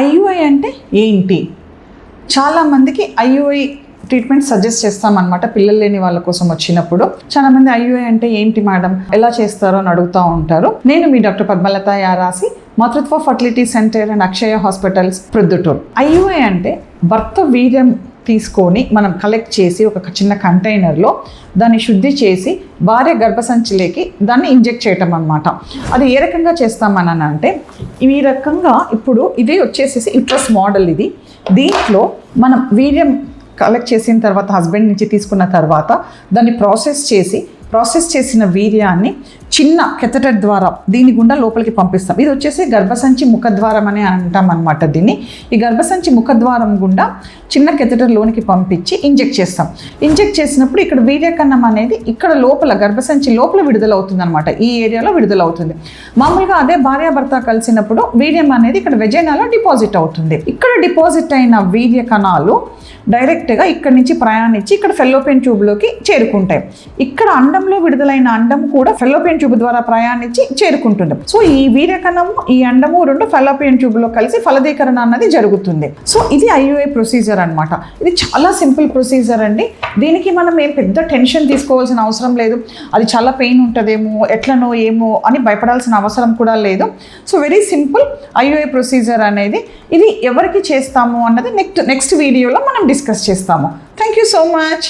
IUI అంటే ఏంటి? చాలామందికి ఐయుఐ ట్రీట్మెంట్ సజెస్ట్ చేస్తామన్నమాట పిల్లలు లేని వాళ్ళ కోసం వచ్చినప్పుడు. చాలామంది ఐయుఐ అంటే ఏంటి మేడం, ఎలా చేస్తారో అని అడుగుతూ ఉంటారు. నేను మీ డాక్టర్ పద్మలత యారాసి, మాతృత్వ fertility centre and Akshaya hospitals Proddatur. IUI అంటే భర్త వీర్యం తీసుకొని మనం కలెక్ట్ చేసి ఒక చిన్న కంటైనర్లో దాన్ని శుద్ధి చేసి భార్య గర్భసంచిలోకి దాన్ని ఇంజెక్ట్ చేయటం అన్నమాట. అది ఏ రకంగా చేస్తామని అంటే ఈ రకంగా, ఇప్పుడు ఇది వచ్చేసేసి యుట్రస్ మోడల్. ఇది దీంట్లో మనం వీర్యం కలెక్ట్ చేసిన తర్వాత హస్బెండ్ నుంచి తీసుకున్న తర్వాత దాన్ని ప్రాసెస్ చేసిన వీర్యాన్ని చిన్న కెథెటర్ ద్వారా దీని గుండా లోపలికి పంపిస్తాం. ఇది వచ్చేసి గర్భసంచి ముఖద్వారం అని అంటాం అనమాట దీన్ని. ఈ గర్భసంచి ముఖద్వారం గుండా చిన్న కెథెటర్ లోనికి పంపించి ఇంజెక్ట్ చేస్తాం. ఇంజెక్ట్ చేసినప్పుడు ఇక్కడ వీర్యకణం అనేది ఇక్కడ లోపల గర్భసంచి లోపల విడుదలవుతుంది అనమాట. ఈ ఏరియాలో విడుదలవుతుంది. మామూలుగా అదే భార్యాభర్త కలిసినప్పుడు వీర్యం అనేది ఇక్కడ వెజైనాలో డిపాజిట్ అవుతుంది. ఇక్కడ డిపాజిట్ అయిన వీర్య కణాలు డైరెక్ట్గా ఇక్కడ నుంచి ప్రయాణించి ఇక్కడ ఫెల్లోపియన్ ట్యూబ్లోకి చేరుకుంటాయి. ఇక్కడ అండంలో విడుదలైన అండం కూడా ఫెల్లోపియన్ ట్యూబ్ ద్వారా ప్రయాణించి చేరుకుంటుంది. సో ఈ వీర్యకణము, ఈ అండము రెండు ఫెల్లోపియన్ ట్యూబ్లో కలిసి ఫలదీకరణ అన్నది జరుగుతుంది. సో ఇది ఐయుఐ ప్రొసీజర్ అనమాట. ఇది చాలా సింపుల్ ప్రొసీజర్ అండి. దీనికి మనం ఏం పెద్ద టెన్షన్ తీసుకోవాల్సిన అవసరం లేదు. అది చాలా పెయిన్ ఉంటుందేమో, ఎట్లనో ఏమో అని భయపడాల్సిన అవసరం కూడా లేదు. So very simple IUI procedure అనేది. ఇది ఎవరికి చేస్తాము అన్నది నెక్స్ట్ వీడియోలో మనం డిస్కస్ చేస్తాము. Thank you so much.